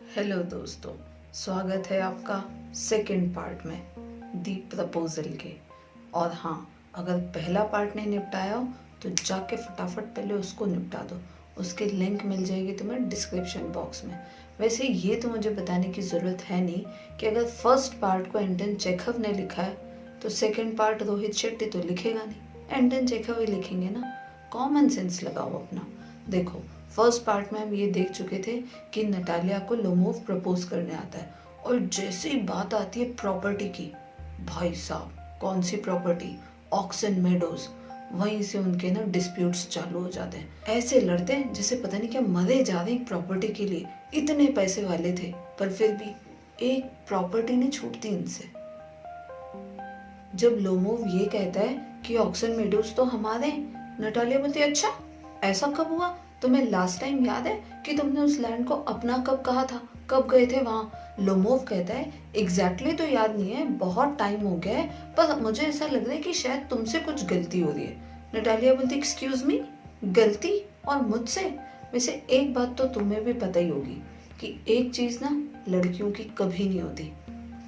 Hello दोस्तों, स्वागत है आपका सेकंड पार्ट में दी प्रपोजल के। और हाँ, अगर पहला पार्ट नहीं निपटाया हो तो जाके फटाफट पहले उसको निपटा दो। उसकी लिंक मिल जाएगी तुम्हें डिस्क्रिप्शन बॉक्स में। वैसे ये तो मुझे बताने की ज़रूरत है नहीं कि अगर फर्स्ट पार्ट को एंटन चेखव ने लिखा है तो सेकंड पार्ट रोहित शेट्टी तो लिखेगा नहीं, एंटन चेखव ही लिखेंगे ना। कॉमन सेंस लगाओ अपना। देखो, फर्स्ट पार्ट में हम ये देख चुके थे कि नटालिया को लोमोव प्रपोज करने आता है, और जैसे ही बात आती है प्रॉपर्टी की, भाई साहब कौन सी प्रॉपर्टी, ऑक्सन मेडोज, वहीं से उनके ना डिस्प्यूट्स चालू हो जाते हैं। ऐसे लड़ते हैं जैसे पता नहीं क्या मरे जा रहे प्रॉपर्टी के लिए। इतने पैसे वाले थे पर फिर भी एक प्रॉपर्टी नहीं छूटती इनसे। जब लोमोव ये कहता है कि ऑक्सन मेडोज तो हमारे, नटालिया बोलती है अच्छा ऐसा कब हुआ? तुम्हें लास्ट टाइम याद है कि तुमने उस लैंड को अपना कब कहा था, कब गए थे वहां? लोमोव कहता है एग्जैक्टली तो याद नहीं है, बहुत टाइम हो गया है, पर मुझे ऐसा लग रहा है कि शायद तुमसे कुछ गलती हो रही है। नटालिया बोलती एक्सक्यूज मी, गलती और मुझसे? वैसे एक बात तो तुम्हें भी पता ही होगी कि एक चीज ना लड़कियों की कभी नहीं होती,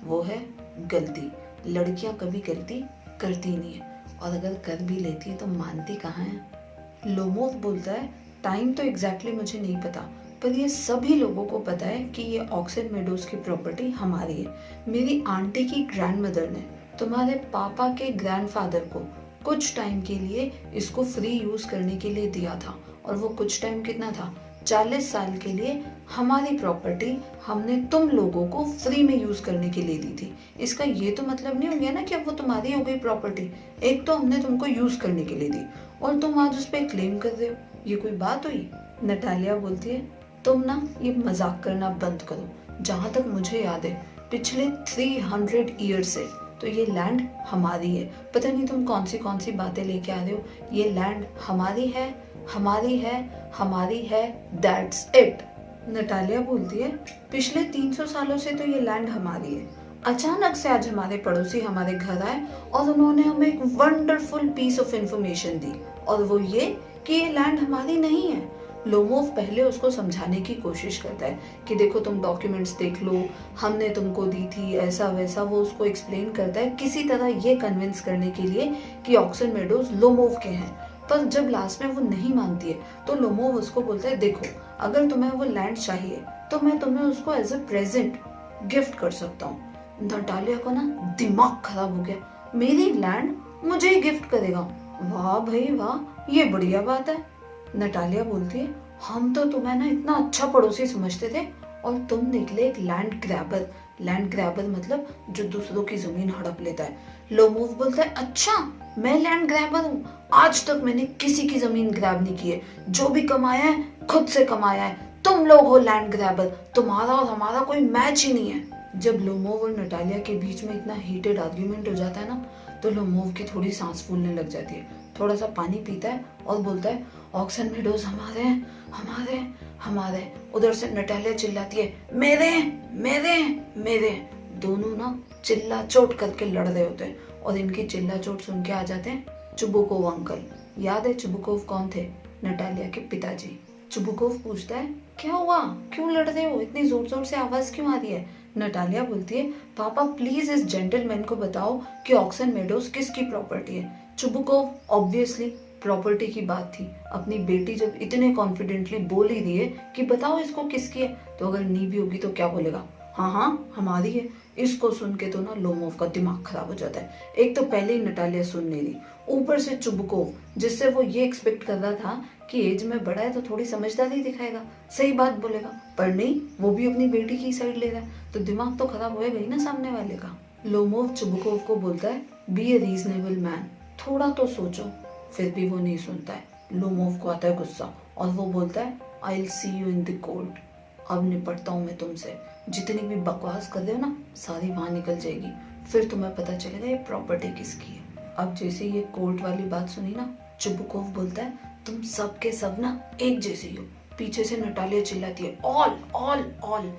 वो है गलती। लड़कियां कभी गलती करती नहीं है, और अगर कर भी लेती है तो मानती कहाँ है। लोमोव बोलता है टाइम तो एग्जैक्टली मुझे नहीं पता, पर ये सभी लोगों को पता है कि ये ऑक्सन मेडोज की प्रॉपर्टी हमारी है। मेरी आंटी की ग्रैंडमदर ने तुम्हारे पापा के ग्रैंडफादर को कुछ टाइम के लिए इसको फ्री यूज करने के लिए दिया था, और वो कुछ टाइम कितना था, 40 साल के लिए हमारी प्रॉपर्टी हमने तुम लोगों को फ्री में यूज करने के लिए दी थी। इसका ये तो मतलब नहीं हो गया ना कि अब वो तुम्हारी हो गई प्रॉपर्टी। एक तो हमने तुमको यूज करने के लिए दी और तुम आज उस पर क्लेम कर रहे हो, ये कोई बात हुई? नटालिया बोलती है तुम ना ये मजाक करना बंद करो। जहां तक मुझे याद है पिछले 300 ईयर से तो ये लैंड हमारी है। पता नहीं तुम कौन सी बातें लेके आ रहे हो। ये लैंड हमारी है, हमारी है, हमारी है, दैट्स इट। नटालिया बोलती है पिछले 300 सालों से तो ये लैंड हमारी है। अचानक से आज हमारे पड़ोसी हमारे घर आए और उन्होंने हमें एक वंडरफुल पीस ऑफ इंफॉर्मेशन दी, और वो ये कि ये लैंड हमारी नहीं है। लोमोव पहले उसको समझाने की कोशिश करता है कि देखो तुम डॉक्यूमेंट्स देख लो, हमने तुमको दी थी, ऐसा वैसा। वो उसको एक्सप्लेन करता है किसी तरह ये कन्विंस करने के लिए कि ऑक्सन मेडोज लोमोव के हैं। पर जब लास्ट में वो नहीं मानती है तो लोमोव उसको बोलता है देखो अगर तुम्हें वो लैंड चाहिए तो मैं तुम्हें उसको एज ए प्रेजेंट गिफ्ट कर सकता हूँ। नटालिया को ना दिमाग खराब हो गया, मेरी लैंड मुझे ही गिफ्ट करेगा? वाह भाई वाह, ये बढ़िया बात है। नटालिया बोलती है हम तो तुम्हें ना इतना अच्छा पड़ोसी समझते थे और तुम निकले एक लैंड ग्रैबर। लैंड ग्रैबर मतलब जो दूसरों की जमीन हड़प लेता है। लोमोव बोलता है अच्छा मैं लैंड ग्रैबर हूँ? आज तक मैंने किसी की जमीन ग्रैब नहीं की है, जो भी कमाया है खुद से कमाया है। तुम लोग हो लैंड ग्रैबर, तुम्हारा और हमारा कोई मैच ही नहीं है। जब लोमोव और नटालिया के बीच में इतना हीटेड आर्ग्यूमेंट हो जाता है ना, तो लोमोव की थोड़ी सांस फूलने लग जाती है। थोड़ा सा पानी पीता है और बोलता है ऑक्सन मेडोज हमारे हैं, हमारे हैं, हमारे हैं। उधर से नटालिया चिल्लाती है मेरे हैं, मेरे हैं, मेरे हैं। दोनों ना चिल्ला चोट करके लड़ रहे होते हैं, और इनकी चिल्ला चोट सुन के आ जाते हैं चुबुकोव अंकल। याद है चुबुकोव कौन थे? नटालिया के पिताजी। चुबुकोव पूछता है क्या हुआ, क्यों लड़ रहे हो, इतनी जोर जोर से आवाज क्यों आ रही है? नटालिया बोलती है पापा प्लीज इस जेंटलमैन को बताओ कि ऑक्सन मेडोज किसकी प्रॉपर्टी है। चुबुकोव ऑब्वियसली प्रॉपर्टी की बात थी। अपनी बेटी जब इतने कॉन्फिडेंटली बोल ही रही है कि बताओ इसको किसकी है, तो अगर नहीं भी होगी तो क्या बोलेगा, हाँ हाँ हमारी है। इसको सुन के तो ना लोमोव का दिमाग खराब हो जाता है। एक तो पहले ही नटालिया सुन नहीं रही, ऊपर से चुबुकोव जिससे वो ये एक्सपेक्ट कर रहा था कि एज में बड़ा है तो थोड़ी समझदारी दिखाएगा, सही बात बोलेगा, पर नहीं, वो भी अपनी बेटी की साइड ले रहा है, तो दिमाग तो खराब होएगा ही ना सामने वाले का। लोमोव चुबुकोव को बोलता है बी ए रीजनेबल मैन, थोड़ा तो सोचो। फिर भी वो नहीं सुनता है। लोमोव को आता है गुस्सा और वो बोलता है I will see you in the court. अब निपटता हूँ मैं तुमसे, जितनी भी बकवास कर रहे हो ना सारी वहां निकल जाएगी, फिर तुम्हें पता चलेगा ये प्रॉपर्टी किसकी है। अब जैसे ये कोर्ट वाली बात सुनी ना, चुबुकोव बोलता है तुम सब के सब ना एक जैसे ही हो। पीछे से नटालिया चिल्लाती है ऑल ऑल ऑल।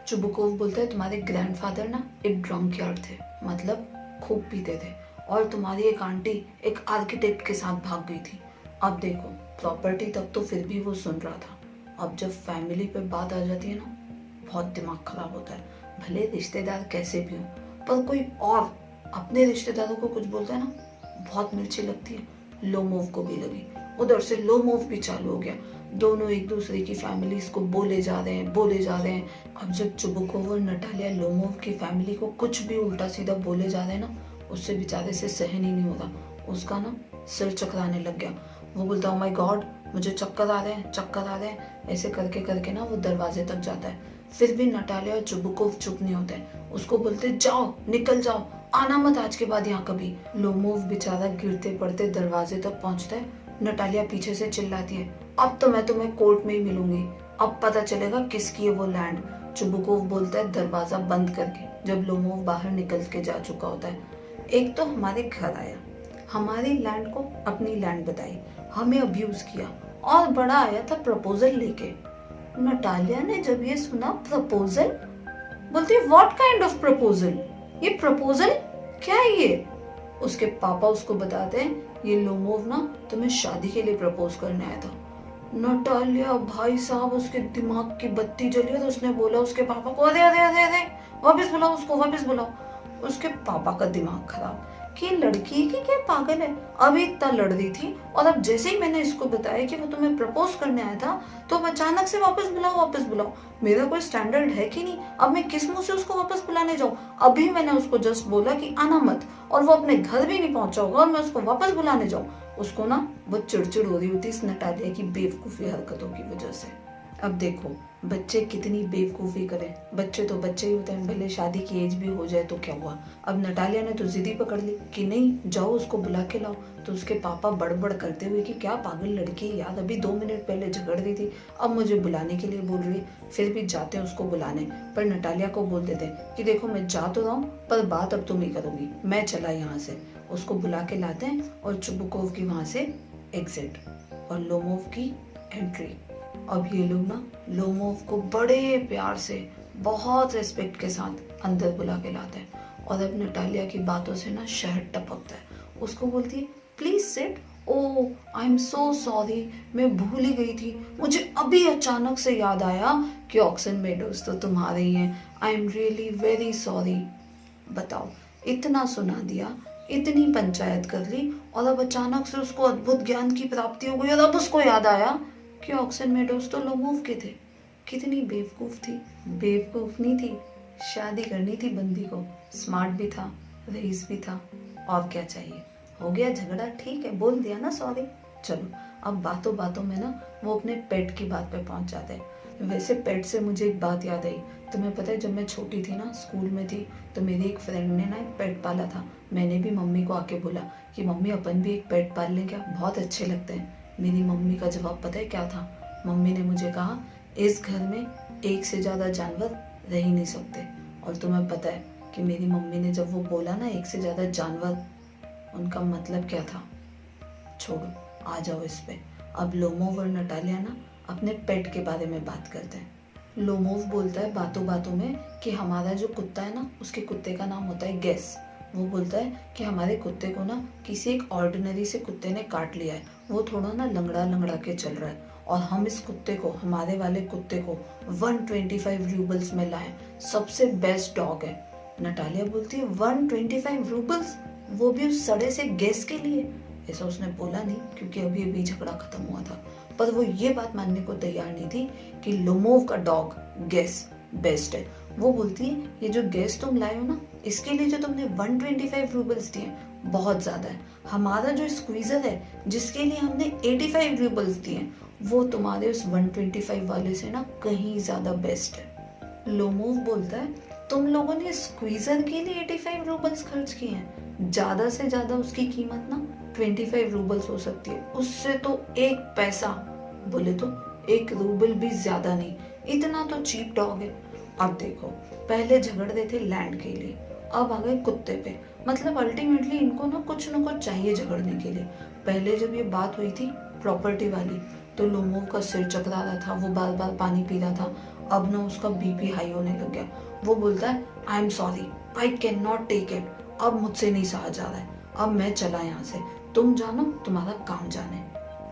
चुबुकोव बोलता है तुम्हारे ग्रैंडफादर ना एक ड्रंक यार्ड थे, मतलब खूब पीते थे, और तुम्हारी एक आंटी एक आर्किटेक्ट के साथ भाग गई थी। अब देखो प्रॉपर्टी तक तो फिर भी वो सुन रहा था, अब जब फैमिली पे बात आ जाती है ना बहुत दिमाग खराब होता है। भले रिश्तेदार कैसे भी हो, पर कोई और अपने रिश्तेदारों को कुछ बोलता है ना, बहुत मिर्ची लगती है। लोमोव को भी लगी, उधर से लोमोव भी चालू हो गया। दोनों एक दूसरे की फैमिलीज को बोले जा रहे हैं। अब जब चुबुकोव और नटालिया लोमोव की फैमिली को कुछ भी उल्टा सीधा बोले जा रहे हैं ना, उससे बेचारे से सहन ही नहीं होता। उसका ना सिर चकराने लग गया। वो बोलता है, ओ माय गॉड, मुझे चक्कर आ रहे हैं। ऐसे करके करके ना वो दरवाजे तक जाता है। फिर भी नटालिया और चुबुकोव चुप नहीं होते। उसको बोलते, जाओ, निकल जाओ, आना मत आज के बाद यहाँ कभी। लोमोव बेचारा गिरते पड़ते दरवाजे तक पहुंचता है। नटालिया पीछे से चिल्लाती है, अब तो मैं तुम्हें कोर्ट में ही मिलूंगी, अब पता चलेगा किसकी है वो लैंड। चुबुकोव बोलता है दरवाजा बंद करके, जब लोमोव बाहर निकल के जा चुका होता है। एक तो हमारे घर आया, हमारी लैंड को अपनी लैंड बताई, हमें अब्यूज किया, और बड़ा आया था प्रपोजल लेके। नटालिया ने जब ये सुना प्रपोजल, बोलती है, व्हाट काइंड ऑफ प्रपोजल, ये प्रपोजल क्या है ये? उसके पापा उसको बताते हैं, ये लोमोव ना तुम्हें शादी के लिए प्रपोज करने आया था। नटालिया भाई साहब, उसके दिमाग की बत्ती जली और उसने बोला उसके पापा को, अरे अरे अरे अरे, वापस बुलाओ उसको, वापस बुलाओ। उसके पापा का दिमाग खराब कि लड़की की क्या पागल है, अभी इतना लड़ रही थी और अब जैसे ही मैंने इसको बताया कि वो तुम्हें प्रपोज करने आया था तो अचानक से वापस बुलाओ। मेरा कोई स्टैंडर्ड है कि नहीं? अब मैं किस मुंह से उसको वापस बुलाने जाऊं? अभी मैंने उसको जस्ट बोला कि आना मत, और वो अपने घर भी नहीं पहुंचा होगा और मैं उसको वापस बुलाने जाऊं। उसको ना बहुत चिड़चिड़ हो रही होती इस नटालिया की बेवकूफी हरकतों की वजह से। अब देखो बच्चे कितनी बेवकूफी करें, बच्चे तो बच्चे ही होते हैं, भले शादी की एज भी हो जाए तो क्या हुआ। अब नटालिया ने तो जिद ही पकड़ ली कि नहीं, जाओ उसको बुला के लाओ। तो उसके पापा बड़बड़ करते हुए कि क्या पागल लड़की है यार, अभी 2 मिनट पहले झगड़ रही थी, अब मुझे बुलाने के लिए बोल रही। फिर भी जाते हैं उसको बुलाने, पर नटालिया को बोल देते कि देखो मैं जा तो रहा हूँ, पर बात अब तुम ही करोगी, मैं चला यहाँ से। उसको बुला के लाते हैं और चुबुकोव की वहां से एग्जिट और लोमोव की एंट्री। अब ये लोग ना लोमोव को बड़े प्यार से, बहुत रिस्पेक्ट के साथ अंदर बुला के लाते हैं। और अब नटालिया की बातों से ना शहर टपकता है। उसको बोलती है, please sit. Oh I am so sorry, मैं भूल ही गई थी, मुझे अभी अचानक से याद आया कि ऑक्सन मेडोज तो तुम्हारे ही हैं। I am really very sorry. बताओ, इतना सुना दिया, इतनी पंचायत कर ली, और अब अचानक से उसको अद्भुत ज्ञान की प्राप्ति हो गई और अब उसको याद आया कि ऑक्सन मेडोज तो लोमोव के थे। कितनी बेवकूफ थी। बेवकूफ नहीं थी, शादी करनी थी बंदी को। स्मार्ट भी था, रईस भी था, और क्या चाहिए। हो गया झगड़ा, ठीक है, बोल दिया ना सॉरी। चलो अब बातों बातों में ना वो अपने पेट की बात पे पहुंच जाते हैं। वैसे पेट से मुझे एक बात याद आई। तुम्हें पता है, जब मैं छोटी थी ना, स्कूल में थी, तो मेरी एक फ्रेंड ने ना एक पेट पाला था। मैंने भी मम्मी को आके बोला कि मम्मी अपन भी एक पेट पाल लें क्या, बहुत अच्छे लगते हैं। मेरी मम्मी का जवाब पता है क्या था? मम्मी ने मुझे कहा, इस घर में एक से ज्यादा जानवर रह ही नहीं सकते। और तुम्हें पता है कि मेरी मम्मी ने जब वो बोला ना एक से ज्यादा जानवर, उनका मतलब क्या था? छोड़ो, आ जाओ इस पे। अब लोमोव और नटालिया ना अपने पेट के बारे में बात करते हैं। लोमोव बोलता है बातों बातों में कि हमारा जो कुत्ता है ना, उसके कुत्ते का नाम होता है गैस। वो बोलता है कि हमारे कुत्ते को ना किसी एक ऑर्डिनरी से कुत्ते ने काट लिया है, वो थोड़ा ना लंगड़ा लंगड़ा के चल रहा है, और हम इस कुत्ते को, हमारे वाले कुत्ते को 125 रूबल्स में लाए, सबसे बेस्ट डॉग है। नटालिया बोलती है, 125 रूबल्स, वो भी उस सड़े से गैस के लिए? ऐसा उसने बोला नहीं, क्योंकि अभी अभी झगड़ा खत्म हुआ था, पर वो ये बात मानने को तैयार नहीं थी कि लोमोव का डॉग गैस बेस्ट है। वो बोलती है, ये जो गैस तुम लाए हो ना, इसके लिए जो तुमने 125 रूबल्स दिए बहुत ज्यादा है। हमारा जो स्क्वीजर है, जिसके लिए हमने 85 रूबल्स दिए, वो तुम्हारे उस 125 वाले से ना कहीं ज्यादा बेस्ट है। लोमोव बोलता है, तुम लोगों ने स्क्वीजर के लिए 85 रूबल्स खर्च किए हैं, ज्यादा से ज्यादा उसकी कीमत ना 25 रूबल्स हो सकती है, उससे तो 1 पैसा, बोले तो 1 रूबल भी ज्यादा नहीं, इतना तो चीप डॉग है। अब देखो, पहले झगड़ रहे थे लैंड के लिए, अब आ गए कुत्ते पे। मतलब अल्टीमेटली इनको ना कुछ चाहिए झगड़ने के लिए। पहले जब ये बात हुई थी प्रॉपर्टी वाली, तो लोमोव का सिर चकरा रहा था, वो बार बार पानी पी रहा था। अब ना उसका बीपी हाई होने लग गया। वो बोलता है, I am sorry, I can not take it, अब मुझसे नहीं सहा जा रहा है, अब मैं चला यहाँ से, तुम जानो, तुम्हारा काम जाने।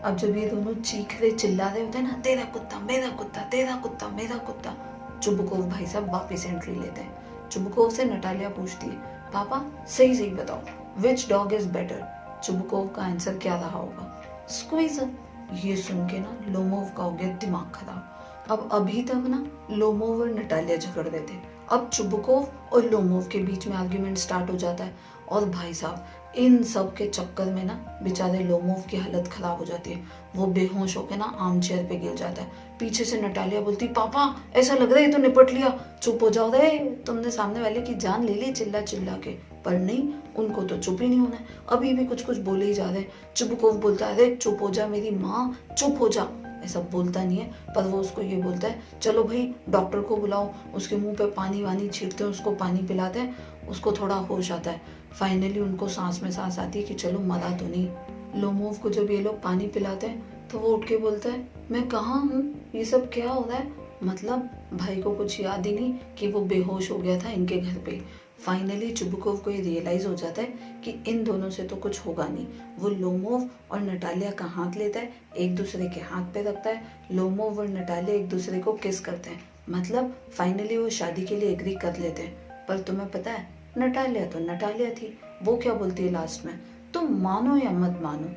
अब जब ये दोनों चीख रहे चिल्ला रहे होते हैं ना, तेरा कुत्ता मेरा कुत्ता, तेरा कुत्ता मेरा कुत्ता, चुबकोव भाई साहब वापस एंट्री लेते हैं। चुबकोव से नटालिया पूछती है, पापा सही सही बताओ, विच डॉग इज बेटर? चुबकोव का आंसर क्या रहा होगा? स्क्वीजर। ये सुन के ना लोमोव का हो गया दिमाग खराब। अब अभी तक ना लोमोव और नटालिया झगड़ रहे थे, अब चुबकोव और लोमोव के बीच में आर्ग्यूमेंट स्टार्ट हो जाता है। और भाई साहब इन सब के चक्कर में ना बेचारे लोमोव की हालत खराब हो जाती है, वो बेहोश होकर ना आर्म चेयर पे गिर जाता है। पीछे से नटालिया बोलती, पापा ऐसा लग रहा है तो निपट लिया, चुप हो जाओ रे, तुमने सामने वाले की जान ले ली चिल्ला चिल्ला के। पर नहीं, उनको तो चुप ही नहीं होना है, अभी भी कुछ कुछ बोले ही जा रहे हैं। चुबकोव बोलता है, अरे चुप हो जा मेरी माँ, चुप हो जा। ऐसा बोलता नहीं है, पर वो उसको ये बोलता है, चलो भाई डॉक्टर को बुलाओ, उसके मुंह पे पानी वानी छींटते हैं, उसको पानी पिलाते हैं, उसको थोड़ा होश आता है। फाइनली उनको सांस में सांस आती है कि चलो मरा तो नहीं। लोमोव को जब ये लोग पानी पिलाते हैं तो वो उठ के बोलता है, मैं कहाँ हूँ, ये सब क्या हो रहा है? मतलब भाई को कुछ याद ही नहीं कि वो बेहोश हो गया था इनके घर पे। फाइनली चुबकोव को ये रियलाइज हो जाता है कि इन दोनों से तो कुछ होगा नहीं। वो लोमोव और नटालिया का हाथ लेता है, एक दूसरे के हाथ पे रखता है, लोमोव और नटालिया एक दूसरे को किस करते हैं, मतलब फाइनली वो शादी के लिए एग्री कर लेते हैं। पर तुम्हें पता है नटालिया तो नटालिया थी, वो क्या बोलती है लास्ट में, तुम मानो या मत मानो,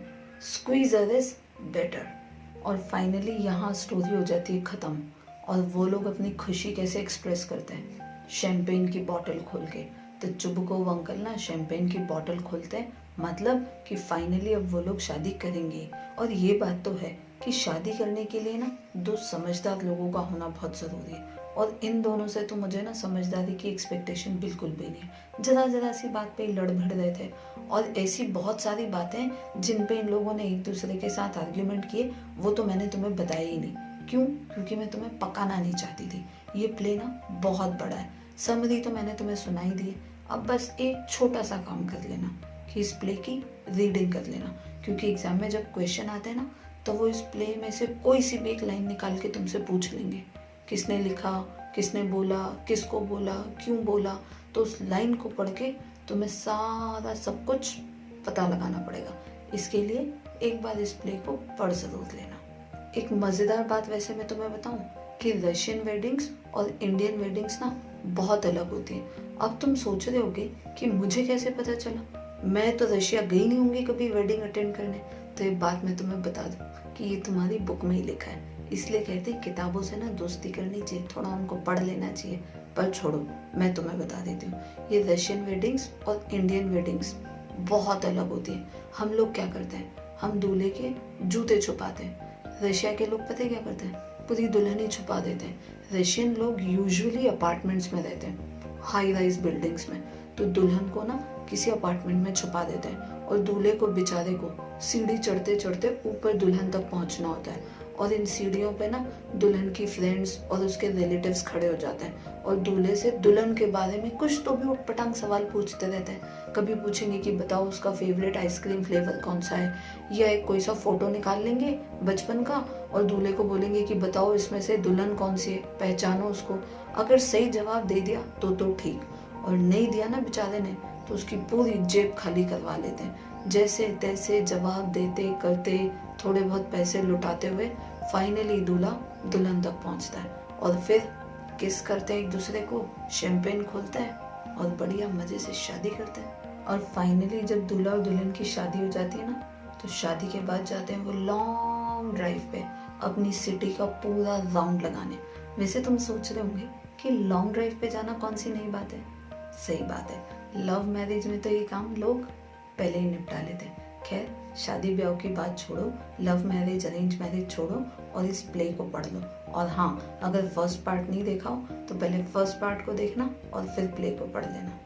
स्क्वीजर इज बेटर। और फाइनली यहाँ स्टोरी हो जाती है खत्म। और वो लोग अपनी खुशी कैसे एक्सप्रेस करते हैं, शैम्पेन की बॉटल खोल के। तो चुबकोव अंकल ना शैम्पेन की बॉटल खोलते हैं, मतलब कि फाइनली अब वो लोग शादी करेंगे। और ये बात तो है कि शादी करने के लिए ना दो समझदार लोगों का होना बहुत ज़रूरी है। और इन दोनों से तो मुझे ना समझदारी की एक्सपेक्टेशन बिल्कुल भी नहीं है। जरा जरा सी बात पे ही लड़ भिड़ रहे थे, और ऐसी बहुत सारी बातें जिन पे इन लोगों ने एक दूसरे के साथ आर्ग्यूमेंट किए, वो तो मैंने तुम्हें बताया ही नहीं। क्यों? क्योंकि मैं तुम्हें पकाना नहीं चाहती थी। ये प्ले ना बहुत बड़ा है, समरी तो मैंने तुम्हें सुनाई दी है। अब बस एक छोटा सा काम कर लेना कि इस प्ले की रीडिंग कर लेना, क्योंकि एग्जाम में जब क्वेश्चन आते हैं ना तो वो इस प्ले में से कोई सी भी एक लाइन निकाल के तुमसे पूछ लेंगे, किसने लिखा, किसने बोला, किसको बोला, क्यों बोला। तो उस लाइन को पढ़ के तुम्हें सारा सब कुछ पता लगाना पड़ेगा। इसके लिए एक बार इस प्ले को पढ़ जरूर लेना। एक मज़ेदार बात वैसे मैं तुम्हें बताऊं कि रशियन वेडिंग्स और इंडियन वेडिंग्स ना बहुत अलग होती हैं। अब तुम सोच रहे होगे कि मुझे कैसे पता चला, मैं तो रशिया गई नहीं होंगी कभी वेडिंग अटेंड करने। तो ये बात मैं तुम्हें बता दूं कि ये तुम्हारी बुक में ही लिखा है। इसलिए कहते हैं किताबों से ना दोस्ती करनी चाहिए, थोड़ा उनको पढ़ लेना चाहिए। पर छोड़ो, मैं तुम्हें बता देती हूँ, ये रशियन वेडिंग्स और इंडियन वेडिंग्स बहुत अलग होती है। हम लोग क्या करते हैं, हम दूल्हे के जूते छुपाते हैं। रशिया के लोग पता है क्या करते हैं, पूरी दुल्हन ही छुपा देते हैं। रशियन लोग यूजुअली अपार्टमेंट्स में रहते हैं, हाई राइज बिल्डिंग्स में। तो दुल्हन को ना किसी अपार्टमेंट में छुपा देते हैं, और दूल्हे को बेचारे को सीढ़ी चढ़ते चढ़ते ऊपर दुल्हन तक पहुंचना होता है। और इन सीढ़ियों पे ना दुल्हन की फ्रेंड्स और उसके रिलेटिव्स खड़े हो जाते हैं, और दूल्हे से दुल्हन के बारे में कुछ तो भी उटपटांग सवाल पूछते रहते हैं। कभी पूछेंगे कि बताओ उसका फेवरेट आइसक्रीम फ्लेवर कौन सा है, या एक कोई सा फोटो निकाल लेंगे बचपन का और दूल्हे को बोलेंगे कि बताओ इसमें से दुल्हन कौन सी है, पहचानो उसको। अगर सही जवाब दे दिया तो ठीक, और नहीं दिया ना बेचारे ने तो उसकी पूरी जेब खाली करवा लेते हैं। जैसे तैसे जवाब देते करते थोड़े बहुत पैसे लुटाते हुए फाइनली दूल्हा दुल्हन तक पहुंचता है, और फिर किस करते हैं एक दूसरे को, शैंपेन खोलते हैं और बढ़िया मजे से शादी करते हैं। और फाइनली जब दूल्हा और दुल्हन की शादी हो जाती है ना, तो शादी के बाद जाते हैं वो लॉन्ग ड्राइव पे अपनी सिटी का पूरा राउंड लगाने। वैसे तुम सोच रहे होंगे कि लॉन्ग ड्राइव पे जाना कौन सी नई बात है। सही बात है, लव मैरिज में तो ये काम लोग पहले ही निपटा लेते हैं। खैर, शादी ब्याह की बात छोड़ो, लव मैरिज अरेंज मैरिज छोड़ो और इस प्ले को पढ़ लो। और हाँ, अगर फर्स्ट पार्ट नहीं देखा हो तो पहले फर्स्ट पार्ट को देखना और फिर प्ले को पढ़ लेना।